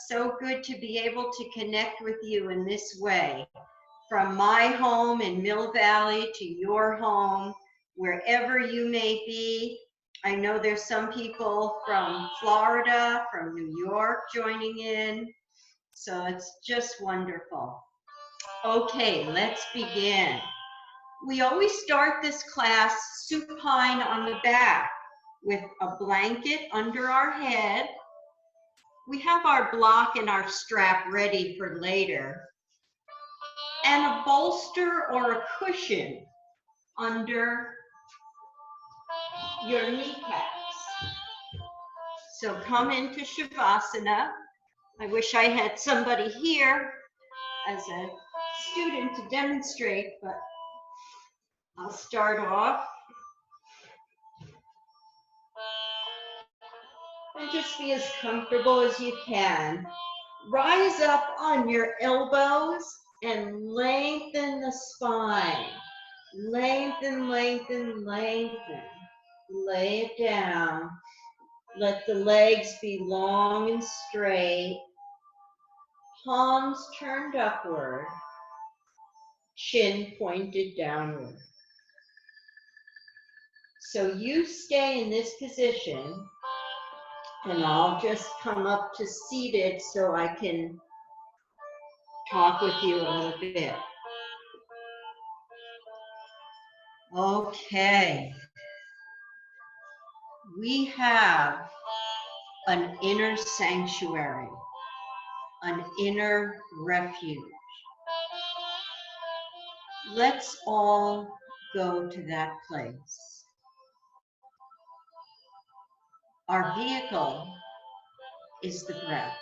So good to be able to connect with you in this way. From my home in Mill Valley to your home, wherever you may be. I know there's some people from Florida, from New York joining in. So it's just wonderful. Okay, let's begin. We always start this class supine on the back with a blanket under our head. We have our block and our strap ready for later, and a bolster or a cushion under your kneecaps. So come into Shavasana. I wish I had somebody here as a student to demonstrate, but I'll start off. And just be as comfortable as you can. Rise up on your elbows and lengthen the spine. Lengthen, lengthen, lengthen. Lay it down. Let the legs be long and straight. Palms turned upward. Chin pointed downward. So you stay in this position, and I'll just come up to seated so I can talk with you a little bit. Okay. We have an inner sanctuary, an inner refuge. Let's all go to that place. Our vehicle is the breath.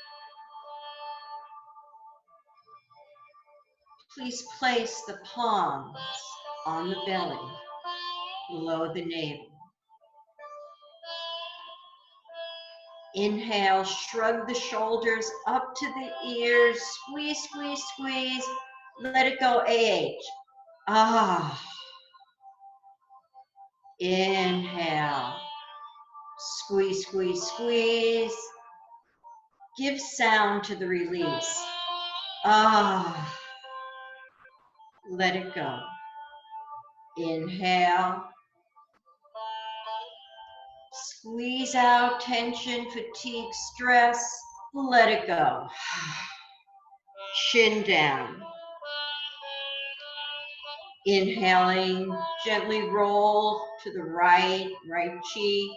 Please place the palms on the belly, below the navel. Inhale, shrug the shoulders up to the ears, squeeze, squeeze, squeeze. Let it go, AH. Ah. Inhale, squeeze, squeeze, squeeze. Give sound to the release. Ah. Let it go. Inhale. Squeeze out tension, fatigue, stress. Let it go. Chin down. Inhaling, gently roll to the right cheek.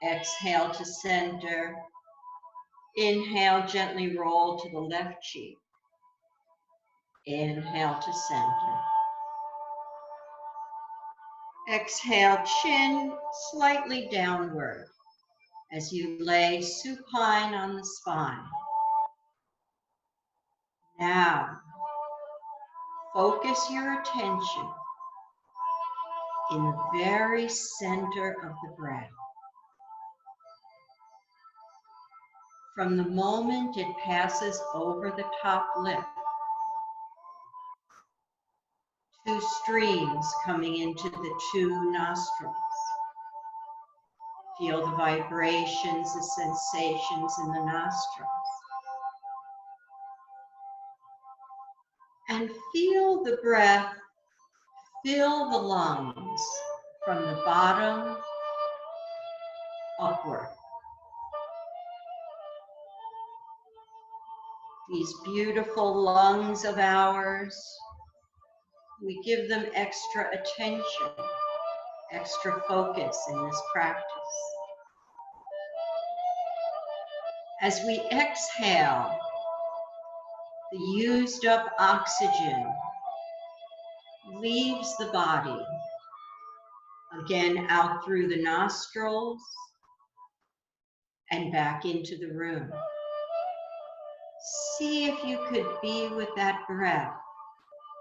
Exhale to center. Inhale, gently roll to the left cheek. Inhale to center. Exhale, chin slightly downward as you lay supine on the spine. Now, focus your attention in the very center of the breath. From the moment it passes over the top lip, two streams coming into the two nostrils. Feel the vibrations, the sensations in the nostrils. And feel the breath fill the lungs from the bottom upward. These beautiful lungs of ours, we give them extra attention, extra focus in this practice. As we exhale, the used up oxygen leaves the body, again out through the nostrils and back into the room. See if you could be with that breath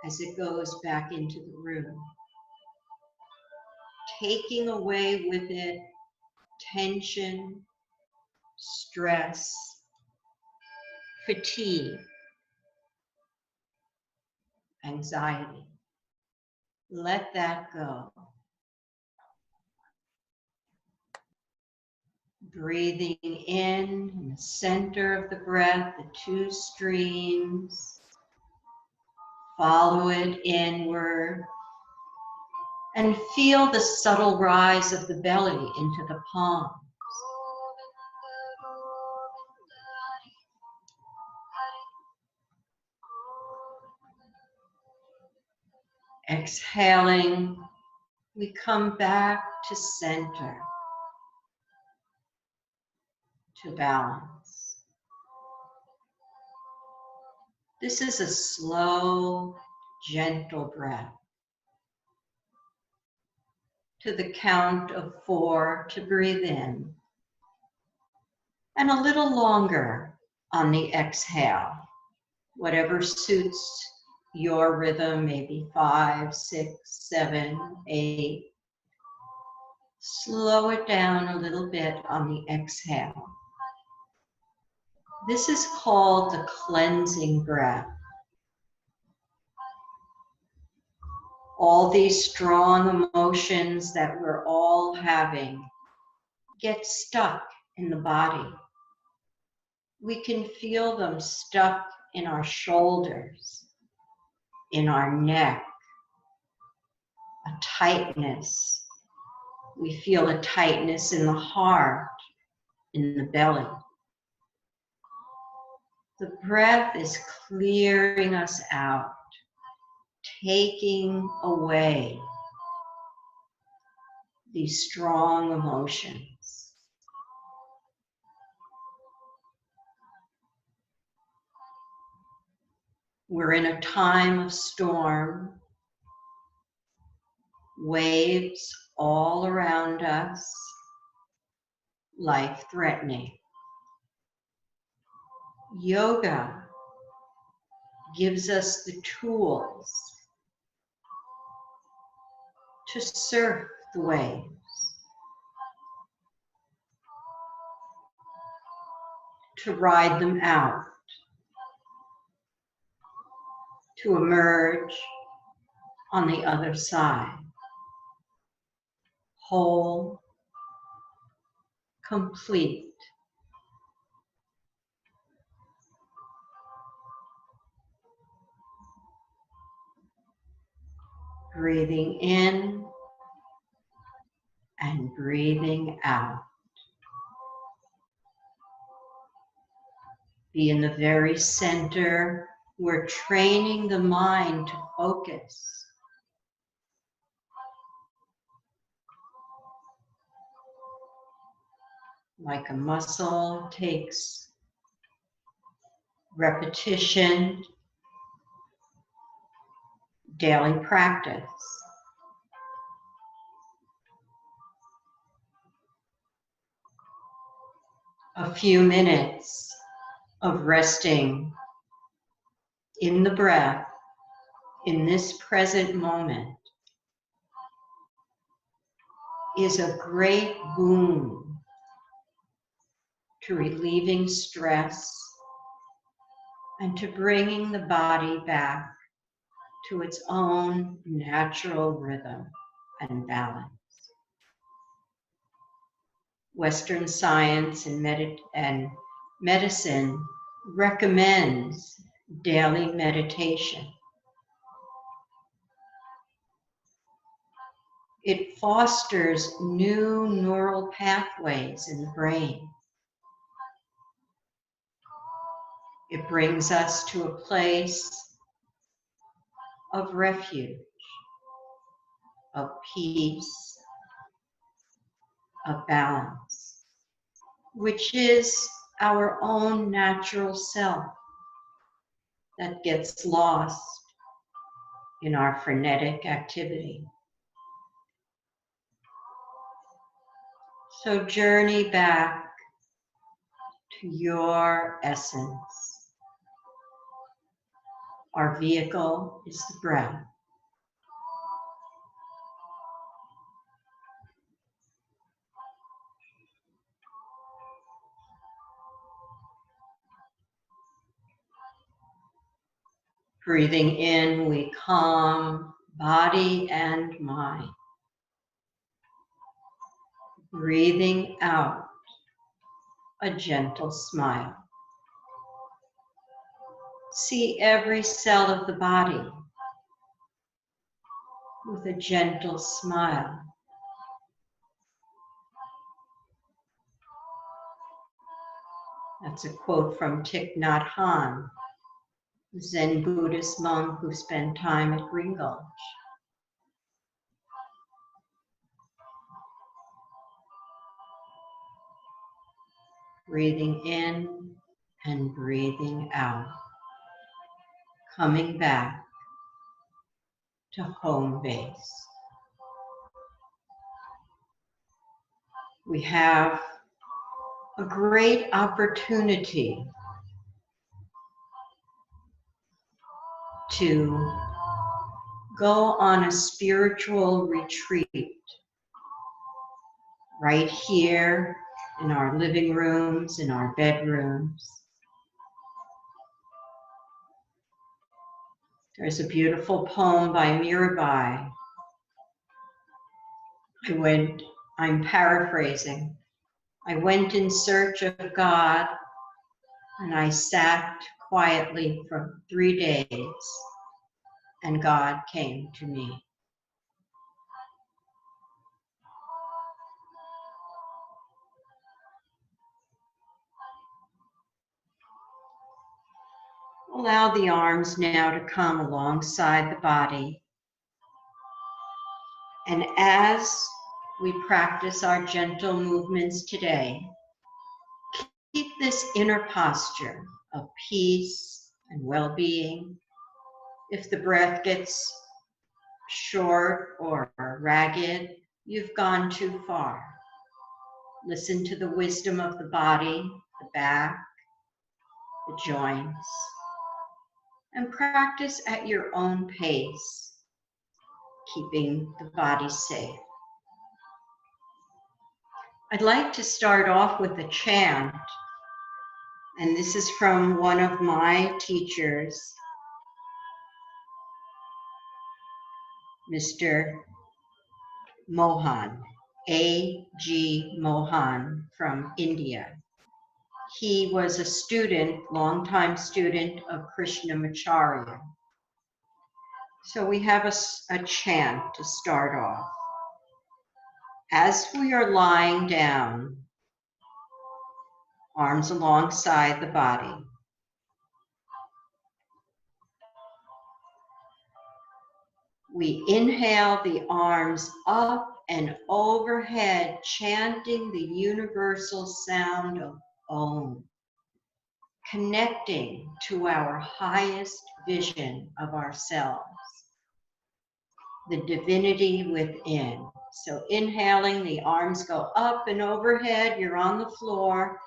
as it goes back into the room, taking away with it tension, stress, fatigue, anxiety. Let that go. Breathing in the center of the breath, the two streams. Follow it inward. And feel the subtle rise of the belly into the palms. Exhaling, we come back to center, to balance. This is a slow, gentle breath. To the count of 4 to breathe in, and a little longer on the exhale. Whatever suits your rhythm, maybe 5, 6, 7, 8. Slow it down a little bit on the exhale. This is called the cleansing breath. All these strong emotions that we're all having get stuck in the body. We can feel them stuck in our shoulders, in our neck, a tightness. We feel a tightness in the heart, in the belly. The breath is clearing us out, taking away these strong emotions. We're in a time of storm, waves all around us, life-threatening. Yoga gives us the tools to surf the waves, to ride them out, to emerge on the other side, whole, complete. Breathing in and breathing out. Be in the very center. We're training the mind to focus. Like a muscle, takes repetition, daily practice. A few minutes of resting in the breath, in this present moment, is a great boon to relieving stress and to bringing the body back to its own natural rhythm and balance. Western science and medicine recommends daily meditation. It fosters new neural pathways in the brain. It brings us to a place of refuge, of peace, of balance, which is our own natural self that gets lost in our frenetic activity. So journey back to your essence. Our vehicle is the breath. Breathing in, we calm body and mind. Breathing out, a gentle smile. See every cell of the body with a gentle smile. That's a quote from Thich Nhat Hanh, the Zen Buddhist monk who spent time at Green Gulch. Breathing in and breathing out. Coming back to home base. We have a great opportunity to go on a spiritual retreat right here in our living rooms, in our bedrooms. There's a beautiful poem by Mirabai. I'm paraphrasing. I went in search of God and I sat quietly for 3 days and God came to me. Allow the arms now to come alongside the body. And as we practice our gentle movements today, keep this inner posture of peace and well-being. If the breath gets short or ragged, you've gone too far. Listen to the wisdom of the body, the back, the joints, and practice at your own pace, keeping the body safe. I'd like to start off with a chant, and this is from one of my teachers, Mr. Mohan, A.G. Mohan from India. He was a student, longtime student of Krishnamacharya. So we have a chant to start off. As we are lying down, arms alongside the body, we inhale the arms up and overhead, chanting the universal sound of Om, connecting to our highest vision of ourselves, the divinity within. So inhaling, the arms go up and overhead, you're on the floor.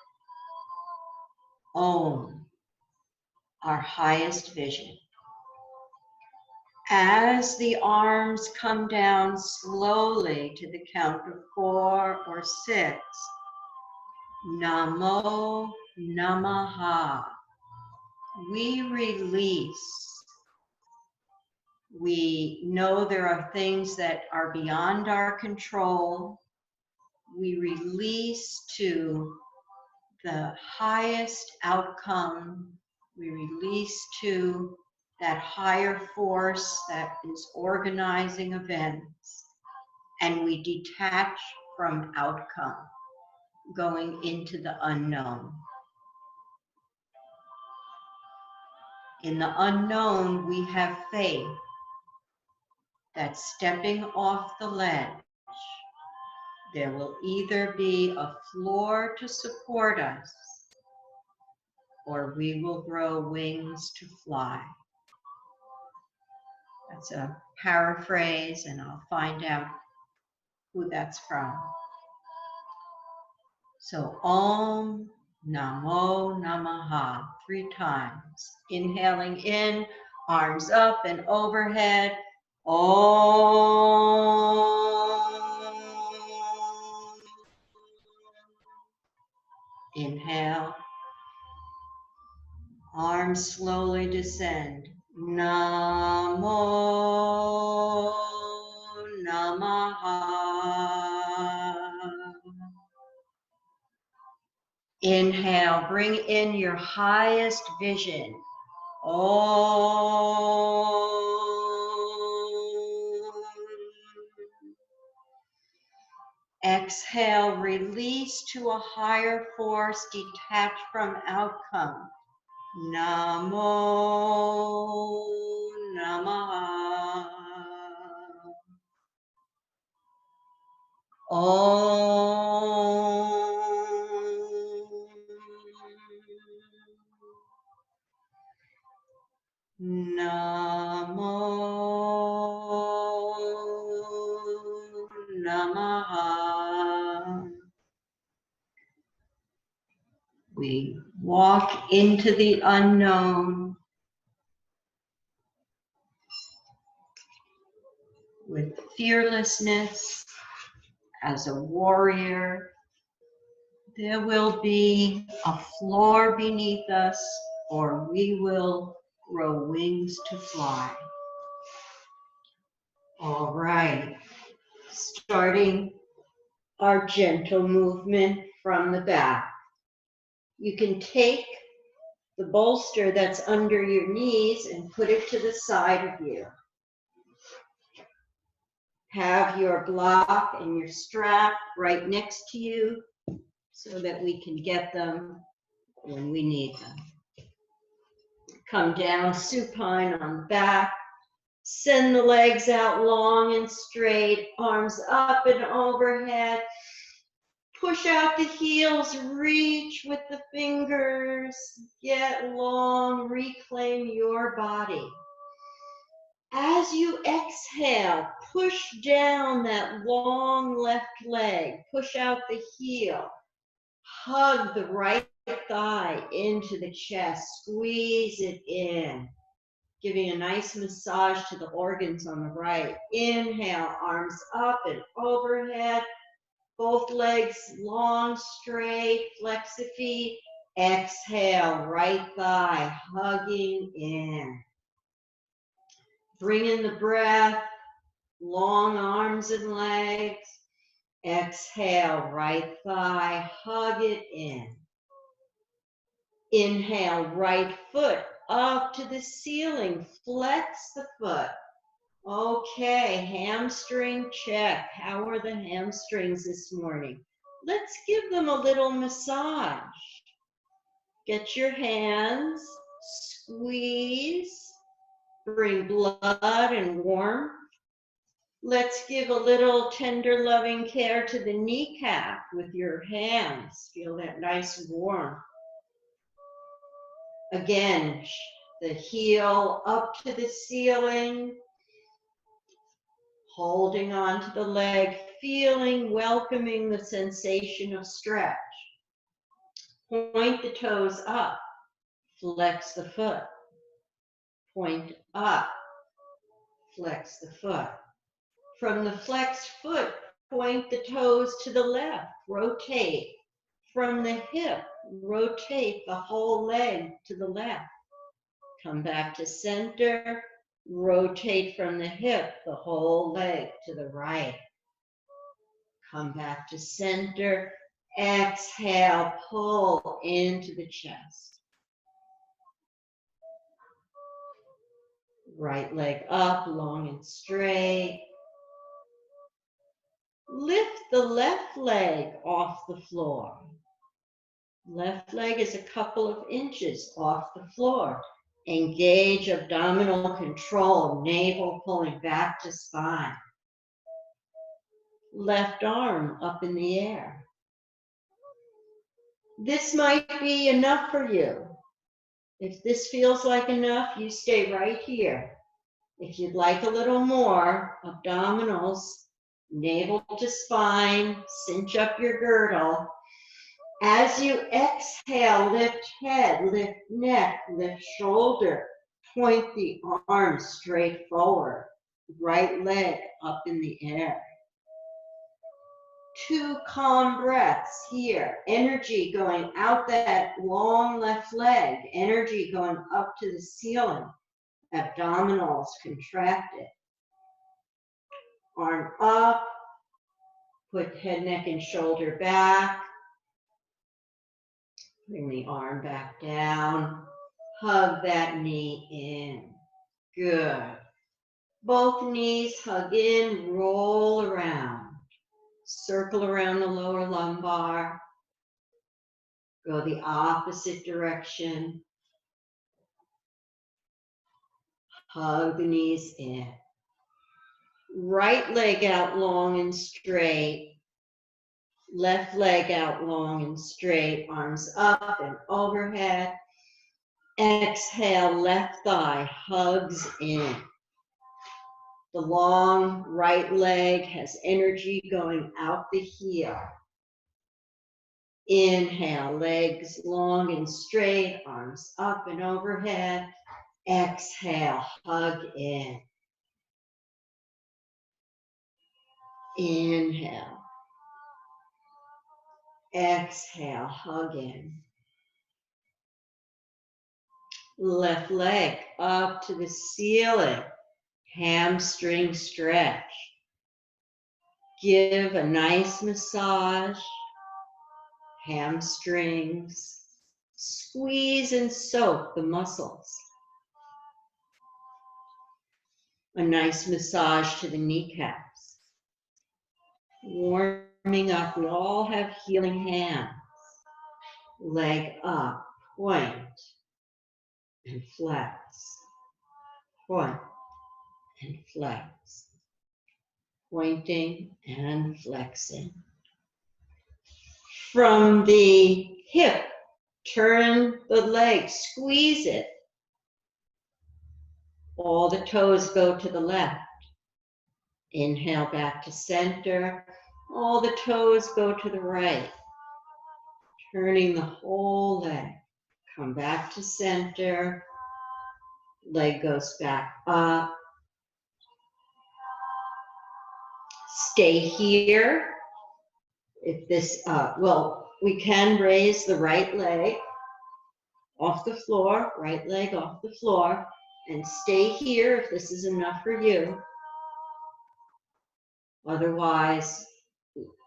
Om, our highest vision. As the arms come down slowly to the count of 4 or 6, Namo Namaha, we release. We know there are things that are beyond our control. We release to the highest outcome. We release to that higher force that is organizing events, and we detach from outcome, going into the unknown. In the unknown, we have faith that stepping off the ledge, there will either be a floor to support us, or we will grow wings to fly. That's a paraphrase, and I'll find out who that's from. So Om Namo Namaha 3 times. Inhaling in, arms up and overhead. Om. Inhale. Arms slowly descend. Namo Namaha. Inhale, bring in your highest vision. Om. Exhale, release to a higher force, detached from outcome. Namo Namaha. Om. Namo Namaha. We walk into the unknown with fearlessness as a warrior. There will be a floor beneath us, or we will grow wings to fly. All right, starting our gentle movement from the back. You can take the bolster that's under your knees and put it to the side of you. Have your block and your strap right next to you so that we can get them when we need them. Come down supine on the back. Send the legs out long and straight, arms up and overhead. Push out the heels, reach with the fingers, get long, reclaim your body. As you exhale, push down that long left leg, push out the heel, hug the right thigh into the chest, squeeze it in, giving a nice massage to the organs on the right. Inhale, arms up and overhead. Both legs long, straight, flex the feet. Exhale, right thigh hugging in. Bring in the breath, long arms and legs. Exhale, right thigh, hug it in. Inhale, right foot up to the ceiling, flex the foot. Okay, hamstring check. How are the hamstrings this morning? Let's give them a little massage. Get your hands, squeeze, bring blood and warmth. Let's give a little tender, loving care to the kneecap with your hands. Feel that nice warmth. Again, the heel up to the ceiling. Holding on to the leg, feeling, welcoming the sensation of stretch. Point the toes up, flex the foot. Point up, flex the foot. From the flexed foot, point the toes to the left, rotate. From the hip, rotate the whole leg to the left. Come back to center. Rotate from the hip, the whole leg to the right. Come back to center. Exhale, pull into the chest. Right leg up, long and straight. Lift the left leg off the floor. Left leg is a couple of inches off the floor. Engage abdominal control, navel pulling back to spine. Left arm up in the air. This might be enough for you. If this feels like enough, you stay right here. If you'd like a little more, abdominals, navel to spine, cinch up your girdle. As you exhale, lift head, lift neck, lift shoulder. Point the arms straight forward. Right leg up in the air. 2 calm breaths here. Energy going out that long left leg. Energy going up to the ceiling. Abdominals contracted. Arm up. Put head, neck, and shoulder back. Bring the arm back down. Hug that knee in. Good. Both knees hug in, roll around. Circle around the lower lumbar. Go the opposite direction. Hug the knees in. Right leg out long and straight. Left leg out long and straight. Arms up and overhead. Exhale, left thigh hugs in. The long right leg has energy going out the heel. Inhale, legs long and straight, arms up and overhead. Exhale, hug in. Inhale. Exhale, hug in. Left leg up to the ceiling. Hamstring stretch. Give a nice massage. Hamstrings. Squeeze and soak the muscles. A nice massage to the kneecaps. Warming up, we all have healing hands. Leg up, point, and flex. Point, and flex. Pointing and flexing. From the hip, turn the leg, squeeze it. All the toes go to the left. Inhale back to center. All the toes go to the right. Turning the whole leg. Come back to center. Leg goes back up. Stay here. If this, we can raise the right leg off the floor, right leg off the floor, and stay here if this is enough for you. Otherwise,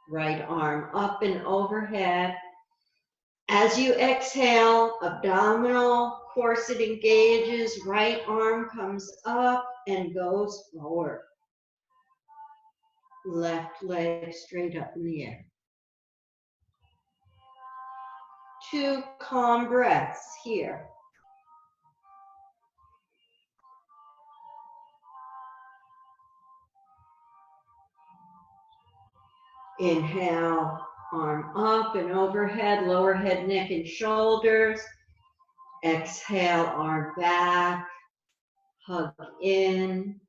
right arm up and overhead. As you exhale, abdominal corset engages, right arm comes up and goes forward. Left leg straight up in the air. 2 calm breaths here. Inhale, arm up and overhead, lower head, neck, and shoulders. Exhale, arm back, hug in.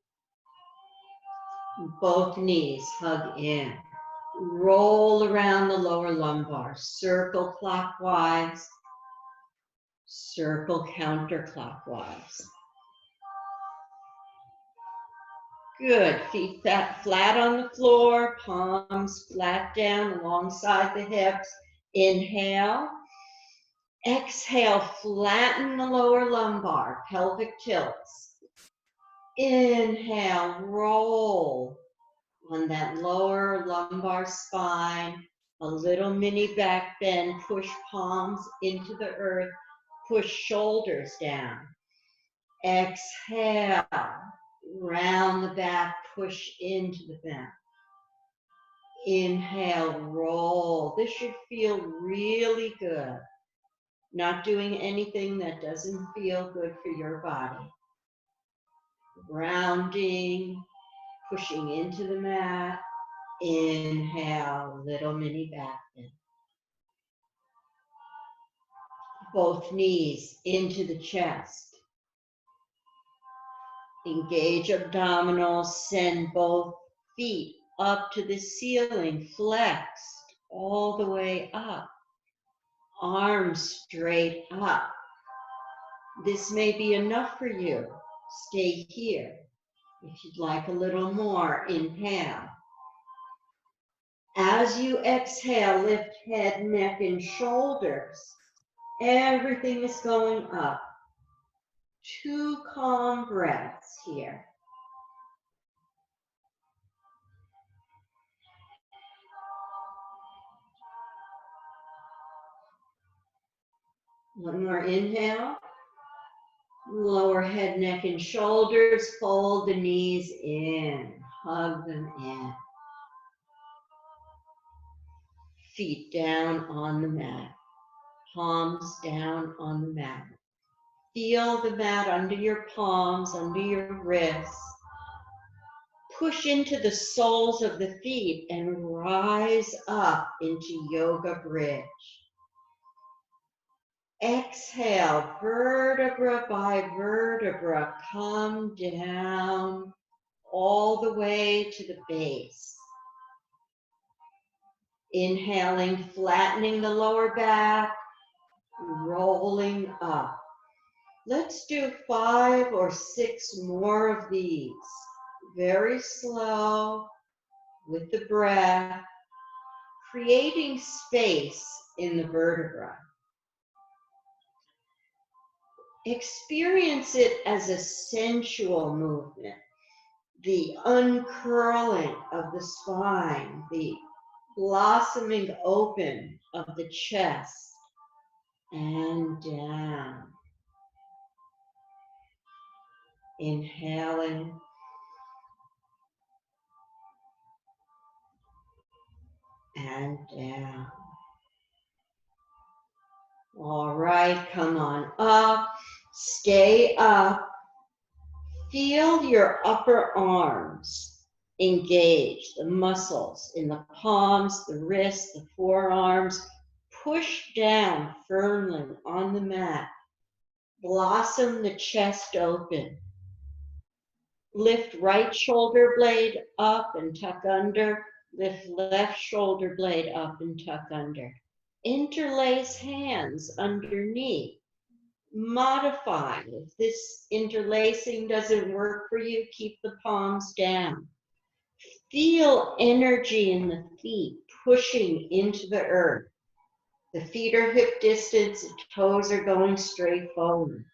Both knees hug in. Roll around the lower lumbar, circle clockwise, circle counterclockwise. Good, feet flat on the floor, palms flat down alongside the hips. Inhale. Exhale, flatten the lower lumbar, pelvic tilts. Inhale, roll on that lower lumbar spine, a little mini back bend, push palms into the earth, push shoulders down. Exhale, round the back, push into the back. Inhale, roll. This should feel really good. Not doing anything that doesn't feel good for your body. Rounding, pushing into the mat. Inhale, little mini back bend. Both knees into the chest. Engage abdominals, send both feet up to the ceiling, flexed all the way up. Arms straight up. This may be enough for you. Stay here. If you'd like a little more, inhale. As you exhale, lift head, neck, and shoulders. Everything is going up. 2 calm breaths here. One more inhale. Lower head, neck, and shoulders. Fold the knees in. Hug them in. Feet down on the mat. Palms down on the mat. Feel the mat under your palms, under your wrists. Push into the soles of the feet and rise up into Yoga Bridge. Exhale, vertebra by vertebra, come down all the way to the base. Inhaling, flattening the lower back, rolling up. Let's do 5 or 6 more of these. Very slow with the breath, creating space in the vertebra. Experience it as a sensual movement, the uncurling of the spine, the blossoming open of the chest, and down. Inhaling. And down. All right, come on up. Stay up. Feel your upper arms engage, the muscles in the palms, the wrists, the forearms. Push down firmly on the mat. Blossom the chest open. Lift right shoulder blade up and tuck under. Lift left shoulder blade up and tuck under. Interlace hands underneath. Modify. If this interlacing doesn't work for you, keep the palms down. Feel energy in the feet pushing into the earth. The feet are hip distance, the toes are going straight forward.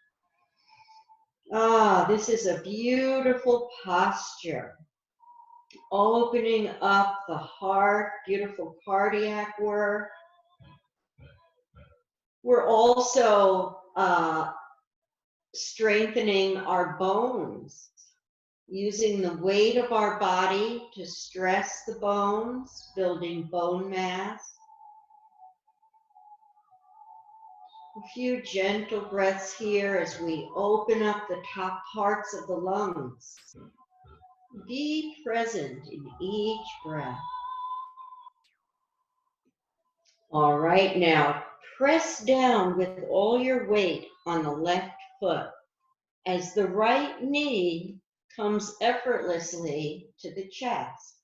This is a beautiful posture. Opening up the heart, beautiful cardiac work. We're also strengthening our bones, using the weight of our body to stress the bones, building bone mass. A few gentle breaths here as we open up the top parts of the lungs. Be present in each breath. All right, now press down with all your weight on the left foot as the right knee comes effortlessly to the chest.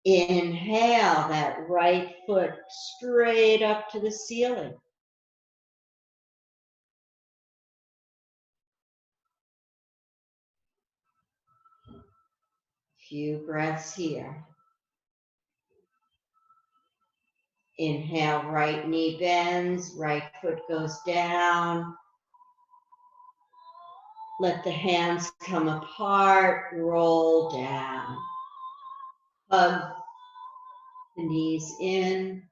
Inhale that right foot straight up to the ceiling. Few breaths here. Inhale, right knee bends, right foot goes down. Let the hands come apart, roll down. Hug the knees in,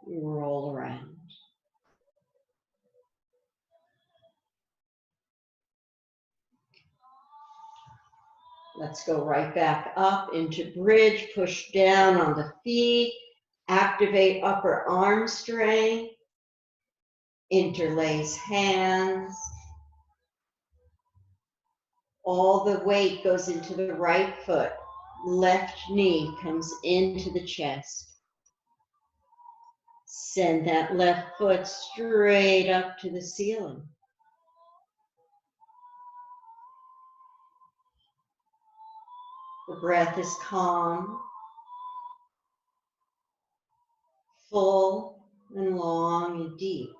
roll around. Let's go right back up into bridge, push down on the feet, activate upper arm strength, interlace hands. All the weight goes into the right foot, left knee comes into the chest. Send that left foot straight up to the ceiling. The breath is calm, full and long and deep.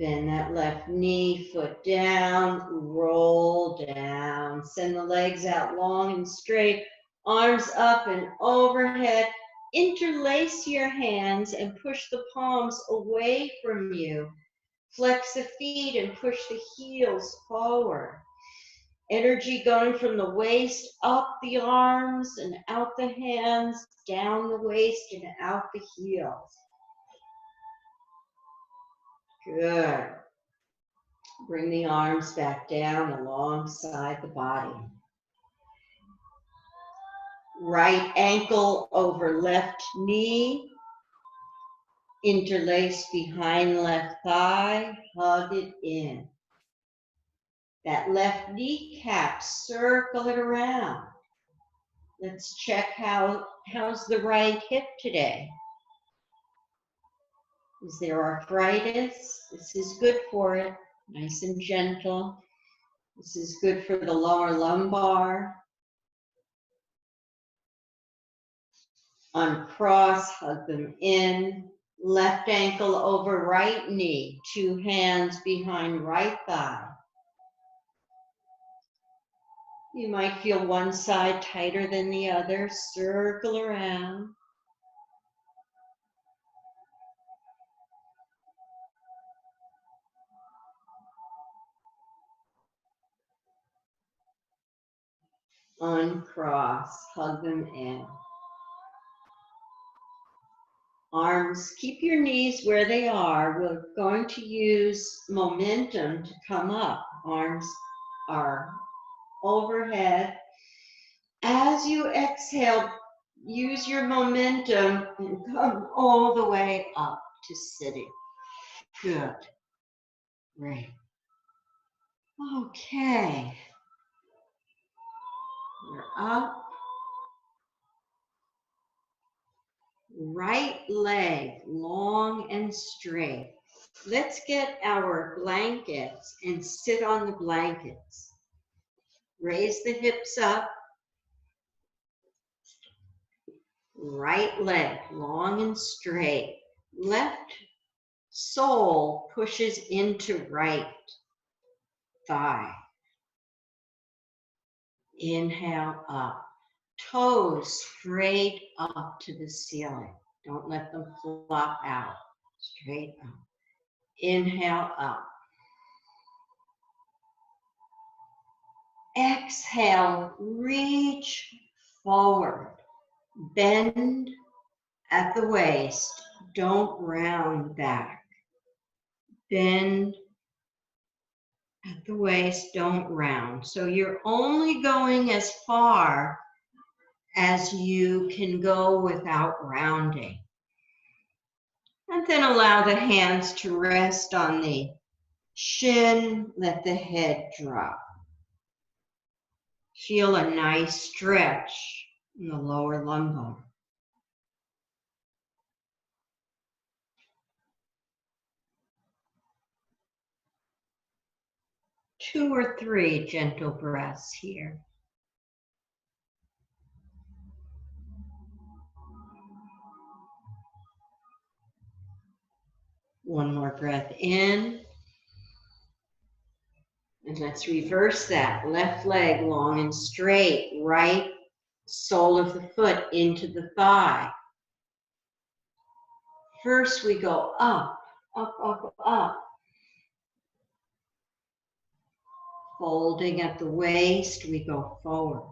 Bend that left knee, foot down, roll down. Send the legs out long and straight, arms up and overhead. Interlace your hands and push the palms away from you. Flex the feet and push the heels forward. Energy going from the waist up the arms and out the hands, down the waist and out the heels. Good. Bring the arms back down alongside the body. Right ankle over left knee. Interlace behind left thigh. Hug it in. That left kneecap, circle it around. Let's check how's the right hip today. Is there arthritis? This is good for it. Nice and gentle. This is good for the lower lumbar. Uncross, hug them in. Left ankle over right knee. 2 hands behind right thigh. You might feel one side tighter than the other. Circle around. Uncross, hug them in. Arms, keep your knees where they are. We're going to use momentum to come up. Arms are overhead. As you exhale, use your momentum and come all the way up to sitting. Good. Great. Okay. We're up. Right leg long and straight. Let's get our blankets and sit on the blankets. Raise the hips up. Right leg long and straight. Left sole pushes into right thigh. Inhale up. Toes straight up to the ceiling. Don't let them flop out. Straight up. Inhale up. Exhale, reach forward. Bend at the waist. Don't round back. Bend at the waist, don't round. So you're only going as far as you can go without rounding. And then allow the hands to rest on the shin, let the head drop. Feel a nice stretch in the lower lumbar. Two or three gentle breaths here. One more breath in. And let's reverse that. Left leg long and straight. Right sole of the foot into the thigh. First we go up, up, up, up. Folding at the waist, we go forward.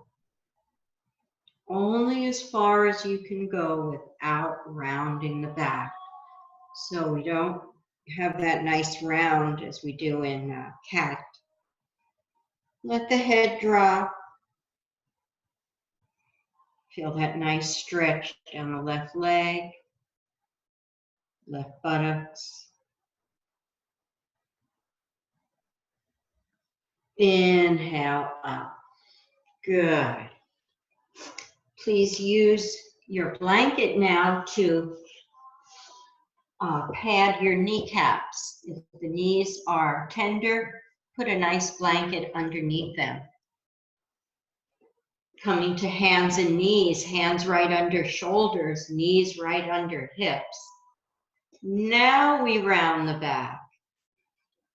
Only as far as you can go without rounding the back. So we don't have that nice round as we do in cat. Let the head drop. Feel that nice stretch down the left leg, left buttocks. Inhale up. Good. Please use your blanket now to pad your kneecaps. If the knees are tender, put a nice blanket underneath them. Coming to hands and knees, hands right under shoulders, knees right under hips. Now we round the back.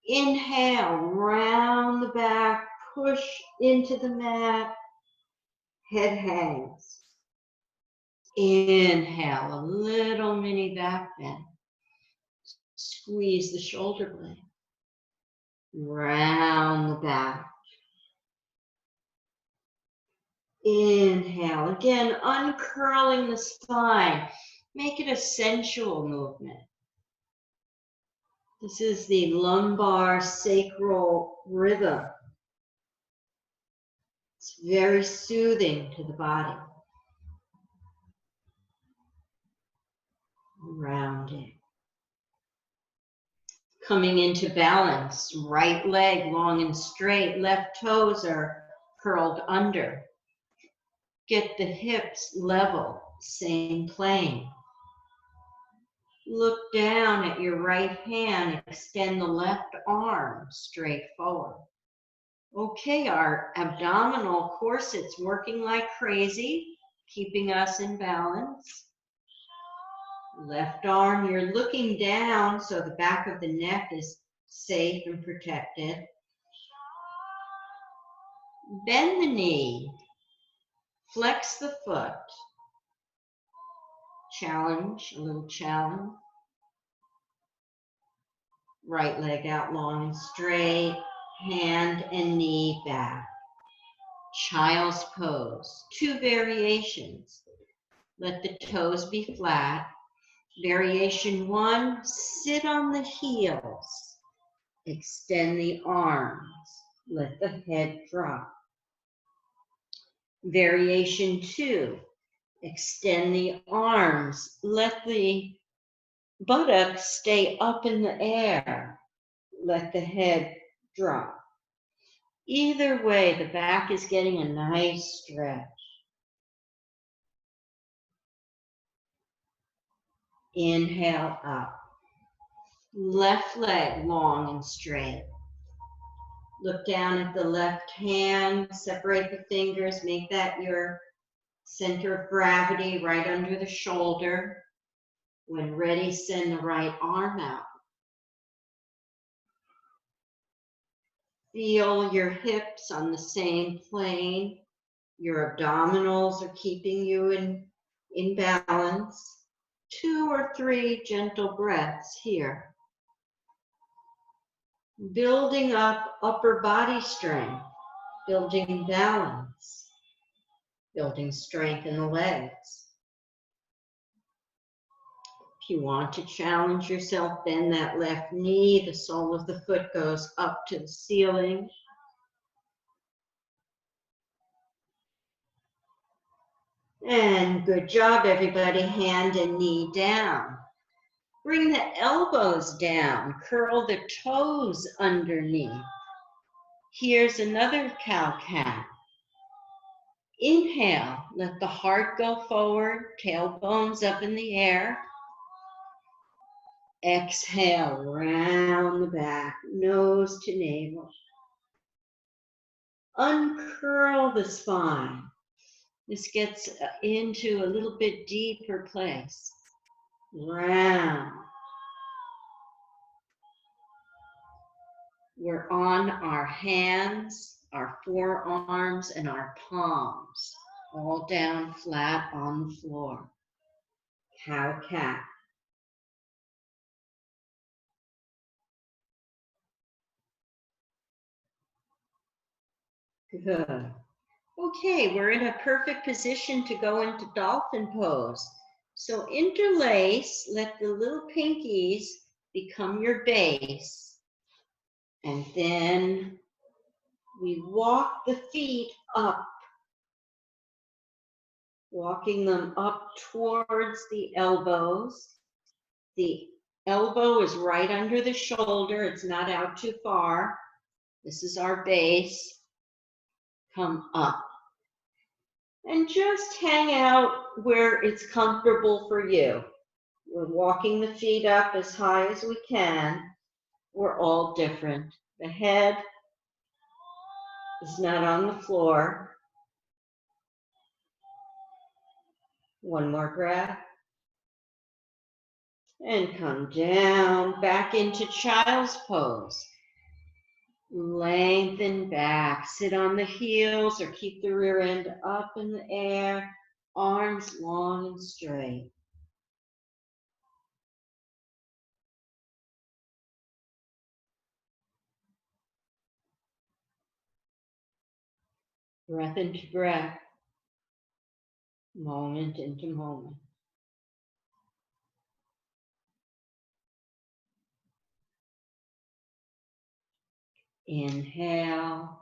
Inhale, round the back, push into the mat, head hangs. Inhale, a little mini back bend. Squeeze the shoulder blade. Round the back. Inhale. Again, uncurling the spine. Make it a sensual movement. This is the lumbar sacral rhythm. It's very soothing to the body. Rounding. Coming into balance, right leg long and straight, left toes are curled under. Get the hips level, same plane. Look down at your right hand, extend the left arm straight forward. Okay, our abdominal corset's working like crazy, keeping us in balance. Left arm, you're looking down so the back of the neck is safe and protected. Bend the knee, flex the foot. Challenge, a little challenge. Right leg out long and straight, hand and knee back. Child's pose, 2 variations. Let the toes be flat. Variation 1, sit on the heels. Extend the arms. Let the head drop. Variation 2, extend the arms. Let the buttocks stay up in the air. Let the head drop. Either way, the back is getting a nice stretch. Inhale up. Left leg long and straight. Look down at the left hand, separate the fingers, make that your center of gravity right under the shoulder. When ready, send the right arm out. Feel your hips on the same plane. Your abdominals are keeping you in balance. 2 or 3 gentle breaths here. Building up upper body strength, building balance, building strength in the legs. If you want to challenge yourself, bend that left knee. The sole of the foot goes up to the ceiling. And good job, everybody. Hand and knee down. Bring the elbows down. Curl the toes underneath. Here's another cow-cat. Inhale, let the heart go forward, tailbones up in the air. Exhale, round the back, nose to navel. Uncurl the spine. This gets into a little bit deeper place. Round. We're on our hands, our forearms, and our palms, all down flat on the floor. Cow-cat. Good. Okay, we're in a perfect position to go into dolphin pose. So interlace, let the little pinkies become your base. And then we walk the feet up, walking them up towards the elbows. The elbow is right under the shoulder. It's not out too far. This is our base. Come up. And just hang out where it's comfortable for you. We're walking the feet up as high as we can. We're all different. The head is not on the floor. One more breath. And come down, back into child's pose. Lengthen back, sit on the heels or keep the rear end up in the air, arms long and straight. Breath into breath. moment into moment. Inhale.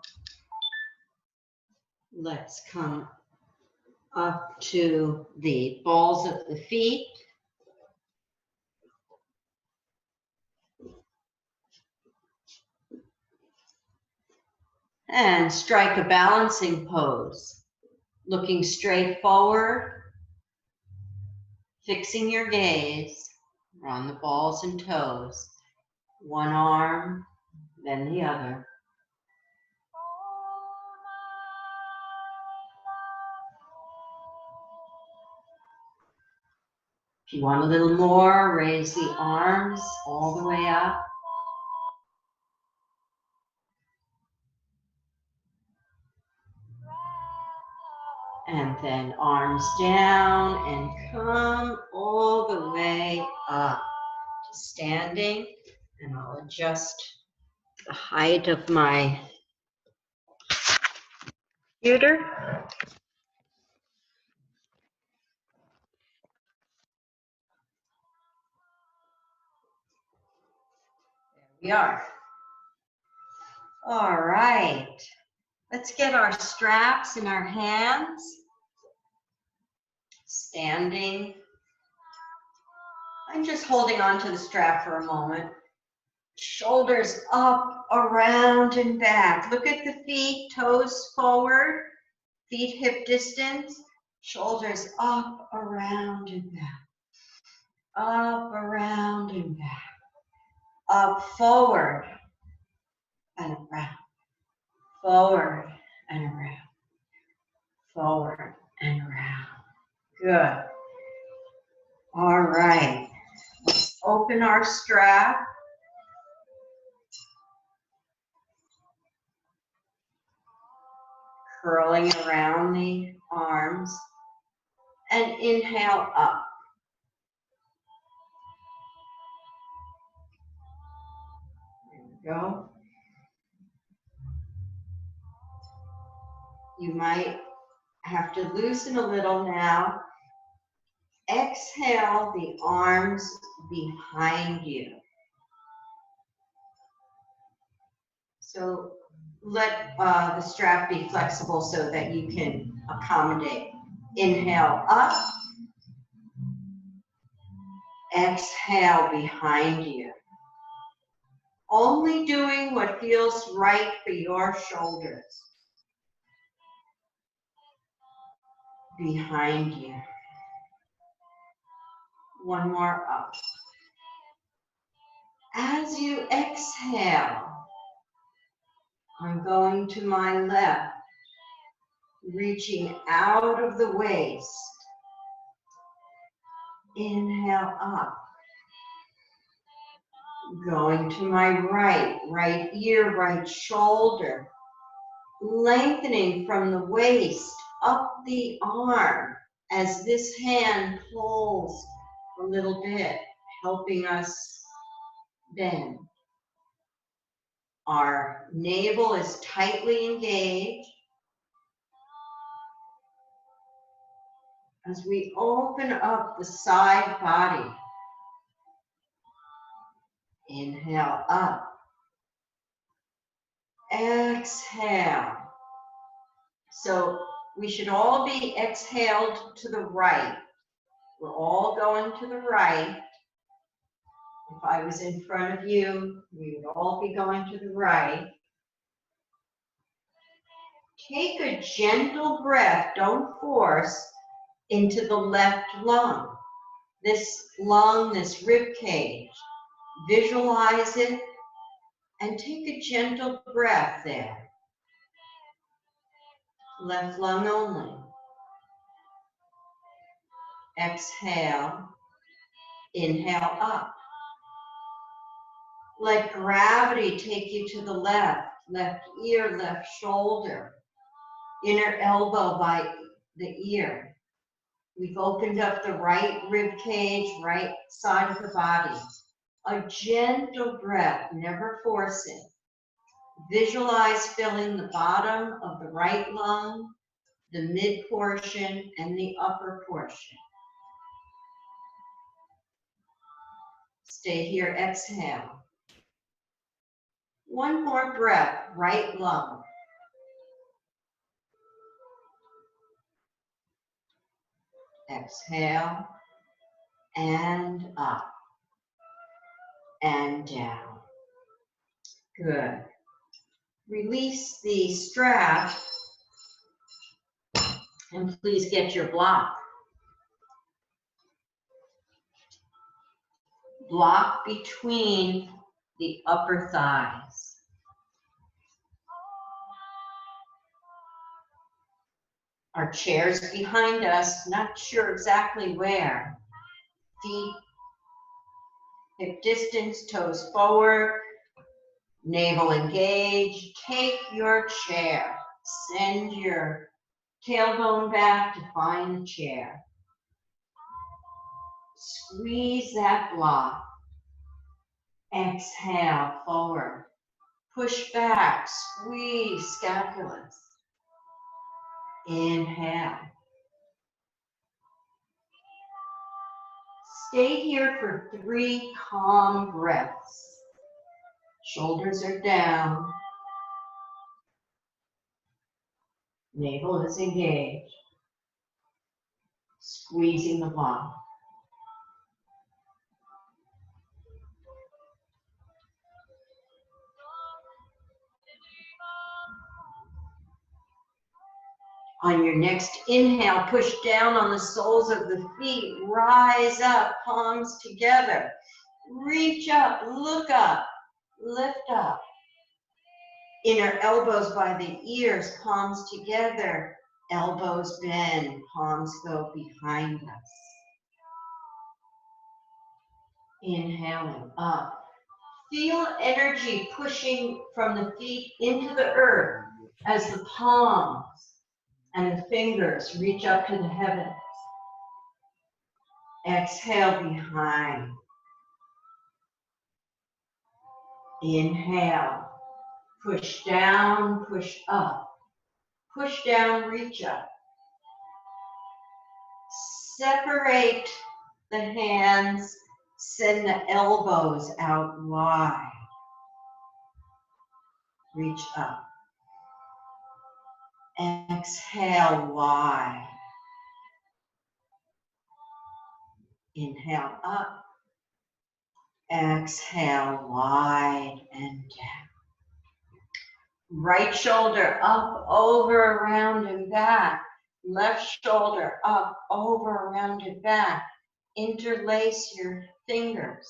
Let's come up to the balls of the feet. And strike a balancing pose, looking straight forward, fixing your gaze on the balls and toes. One arm, then the other. If you want a little more, raise the arms all the way up. And then arms down and come all the way up to standing. And I'll adjust the height of my computer. There we are. All right. Let's get our straps in our hands. Standing. I'm just holding on to the strap for a moment. Shoulders up, around, and back. Look at the feet, toes forward, feet hip distance, shoulders up, around, and back. Up, around, and back. Up, forward, and around. Forward, and around. Forward, and around. Good. All right. Let's open our strap. Curling around the arms, and inhale up. There we go. You might have to loosen a little now. Exhale the arms behind you. So let the strap be flexible so that you can accommodate. Inhale up. Exhale behind you. Only doing what feels right for your shoulders. Behind you. One more up. As you exhale, I'm going to my left, reaching out of the waist. Inhale up. Going to my right, right ear, right shoulder. Lengthening from the waist up the arm as this hand pulls a little bit, helping us bend. Our navel is tightly engaged. As we open up the side body, inhale up. Exhale. So we should all be exhaled to the right. We're all going to the right. If I was in front of you, we would all be going to the right. Take a gentle breath, don't force, into the left lung. This lung, this rib cage. Visualize it and take a gentle breath there. Left lung only. Exhale. Inhale up. Let gravity take you to the left. Left ear, left shoulder. Inner elbow by the ear. We've opened up the right rib cage, right side of the body. A gentle breath, never forcing. Visualize filling the bottom of the right lung, the mid portion, and the upper portion. Stay here, exhale. One more breath, right lung. Exhale, and up, and down. Good. Release the strap, and please get your block. Block between the upper thighs. Our chair's behind us, not sure exactly where. Feet hip distance, toes forward, navel engaged. Take your chair. Send your tailbone back to find the chair. Squeeze that block. Exhale, forward. Push back, squeeze scapulas. Inhale. Stay here for 3 calm breaths. Shoulders are down. Navel is engaged. Squeezing the block. On your next inhale, push down on the soles of the feet. Rise up, palms together. Reach up, look up, lift up. Inner elbows by the ears, palms together. Elbows bend, palms go behind us. Inhaling up. Feel energy pushing from the feet into the earth as the palms and the fingers reach up to the heavens. Exhale behind. Inhale. Push down, push up. Push down, reach up. Separate the hands. Send the elbows out wide. Reach up. Exhale wide. Inhale up. Exhale wide and down. Right shoulder up, over, around, and back. Left shoulder up, over, around, and back. Interlace your fingers.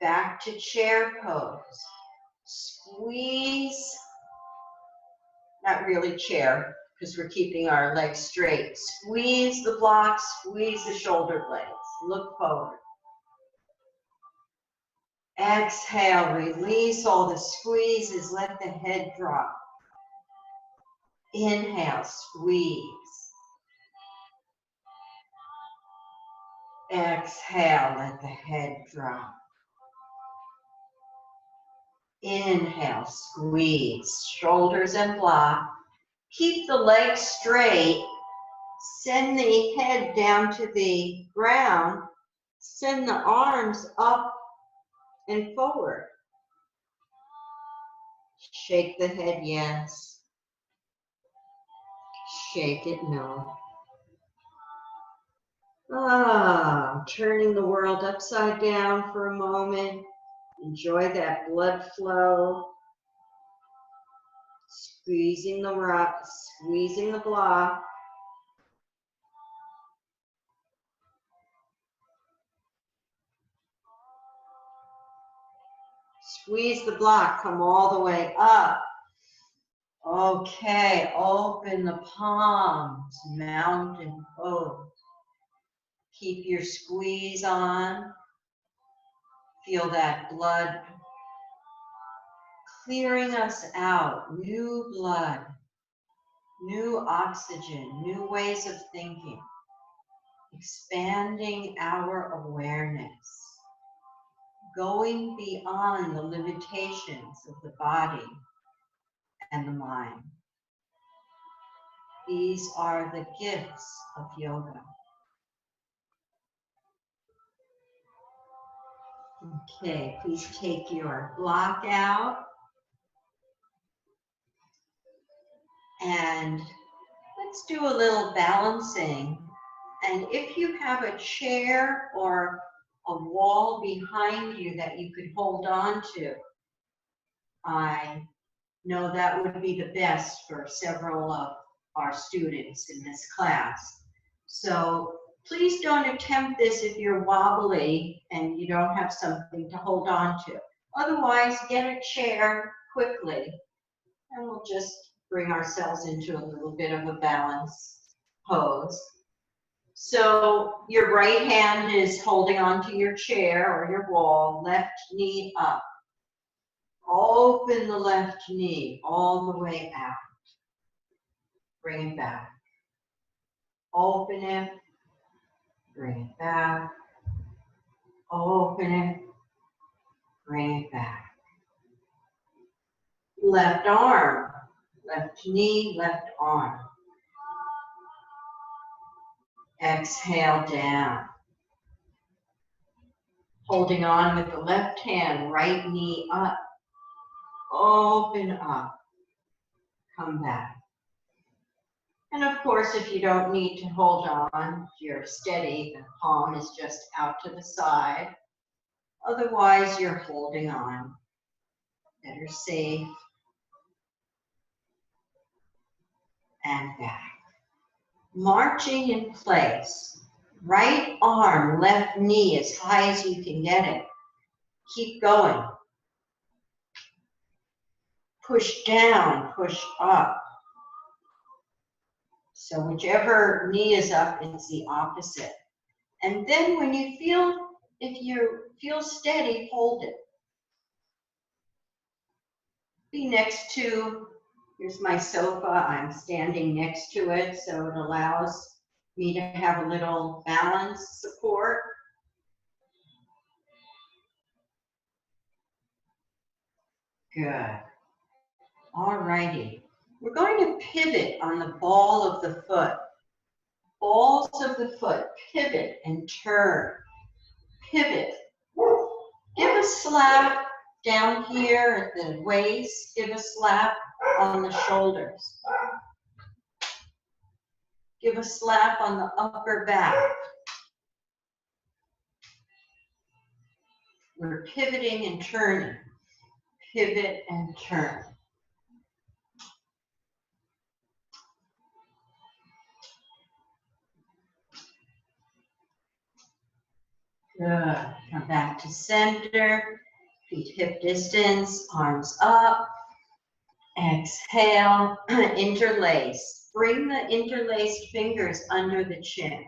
Back to chair pose. Squeeze, not really chair, because we're keeping our legs straight. Squeeze the blocks, squeeze the shoulder blades. Look forward. Exhale, release all the squeezes, let the head drop. Inhale, squeeze. Exhale, let the head drop. Inhale, squeeze, shoulders and block. Keep the legs straight. Send the head down to the ground. Send the arms up and forward. Shake the head, yes. Shake it, no. Turning the world upside down for a moment. Enjoy that blood flow. Squeezing the rock, squeezing the block. Squeeze the block, come all the way up. Okay, open the palms, mountain pose. Keep your squeeze on. Feel that blood clearing us out. New blood, new oxygen, new ways of thinking. Expanding our awareness. Going beyond the limitations of the body and the mind. These are the gifts of yoga. Okay, please take your block out. And let's do a little balancing. And if you have a chair or a wall behind you that you could hold on to, I know that would be the best for several of our students in this class. So please don't attempt this if you're wobbly and you don't have something to hold on to. Otherwise, get a chair quickly and we'll just bring ourselves into a little bit of a balance pose. So your right hand is holding onto your chair or your wall, left knee up. Open the left knee all the way out. Bring it back. Open it. Bring it back. Open it. Bring it back. Left arm. Left knee, left arm. Exhale down. Holding on with the left hand, right knee up. Open up. Come back. And of course, if you don't need to hold on, if you're steady, the palm is just out to the side. Otherwise, you're holding on. Better safe. And back. Marching in place. Right arm, left knee as high as you can get it. Keep going. Push down, push up. So whichever knee is up, it's the opposite. And then when you feel, if you feel steady, hold it. Be next to, here's my sofa, I'm standing next to it, so it allows me to have a little balance support. Good. All righty. We're going to pivot on the ball of the foot. Balls of the foot, pivot and turn. Pivot. Give a slap down here at the waist. Give a slap on the shoulders. Give a slap on the upper back. We're pivoting and turning. Pivot and turn. Good. Come back to center. Feet hip distance, arms up. Exhale, interlace. Bring the interlaced fingers under the chin.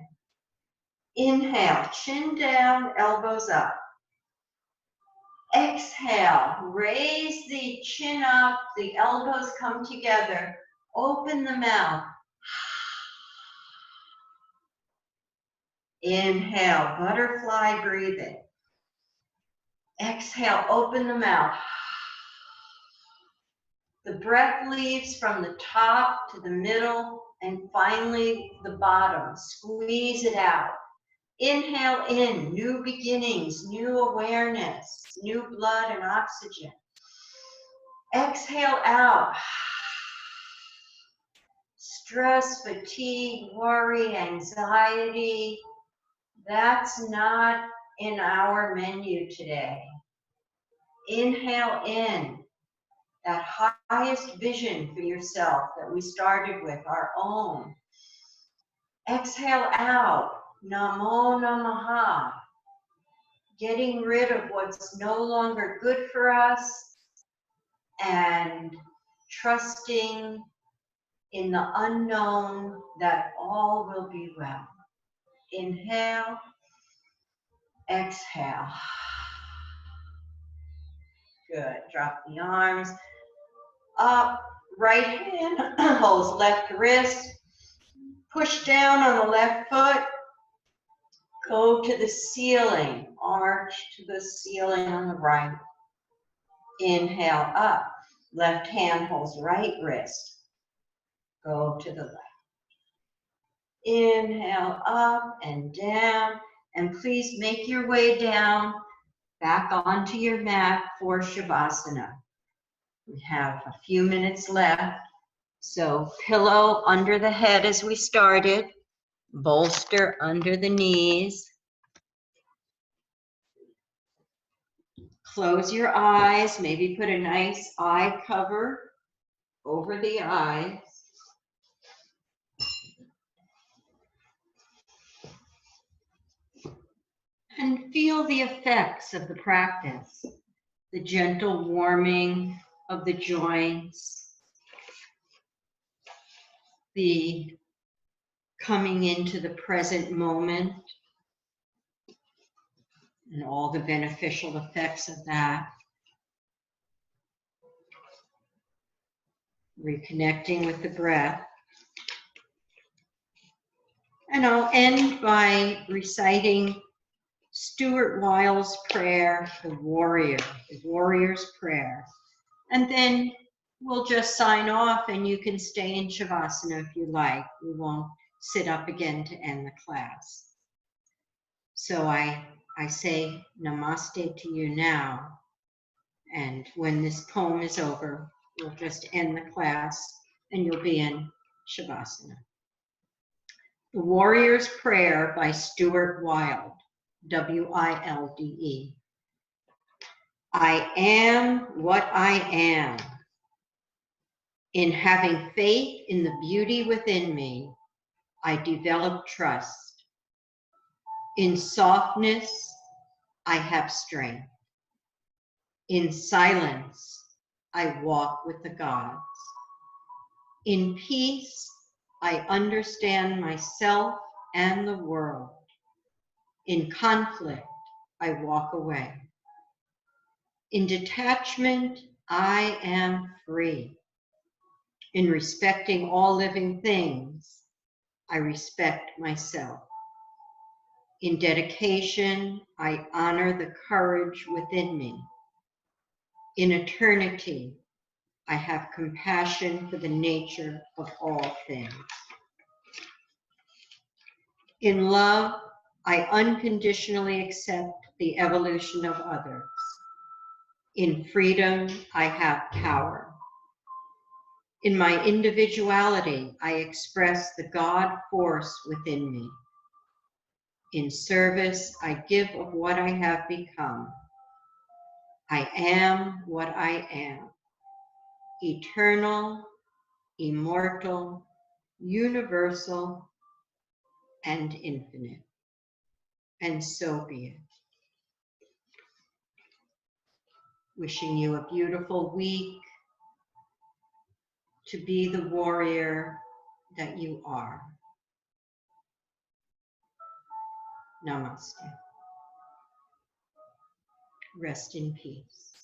Inhale, chin down, elbows up. Exhale, raise the chin up, the elbows come together. Open the mouth. Inhale, butterfly breathing. Exhale, open the mouth. The breath leaves from the top to the middle and finally the bottom. Squeeze it out. Inhale in, new beginnings, new awareness, new blood and oxygen. Exhale out. Stress, fatigue, worry, anxiety. That's not in our menu today. Inhale in. That highest vision for yourself that we started with, our own. Exhale out, Namo Namaha. Getting rid of what's no longer good for us and trusting in the unknown that all will be well. Inhale, exhale. Good, drop the arms. Up, right hand holds left wrist. Push down on the left foot. Go to the ceiling. Arch to the ceiling on the right. Inhale up. Left hand holds right wrist. Go to the left. Inhale up and down, and please make your way down back onto your mat for Shavasana. We have a few minutes left, so pillow under the head as we started, bolster under the knees. Close your eyes, maybe put a nice eye cover over the eyes. And feel the effects of the practice, the gentle warming of the joints, the coming into the present moment, and all the beneficial effects of that. Reconnecting with the breath. And I'll end by reciting Stuart Weil's prayer, the warrior's prayer. And then we'll just sign off and you can stay in Shavasana if you like. We won't sit up again to end the class. So I say namaste to you now. And when this poem is over, we'll just end the class and you'll be in Shavasana. The Warrior's Prayer by Stuart Wilde, W-I-L-D-E. I am what I am. In having faith in the beauty within me, I develop trust. In softness, I have strength. In silence, I walk with the gods. In peace, I understand myself and the world. In conflict, I walk away. In detachment, I am free. In respecting all living things, I respect myself. In dedication, I honor the courage within me. In eternity, I have compassion for the nature of all things. In love, I unconditionally accept the evolution of others. In freedom, I have power. In my individuality, I express the God force within me. In service, I give of what I have become. I am what I am, eternal, immortal, universal, and infinite. And so be it. Wishing you a beautiful week to be the warrior that you are. Namaste. Rest in peace.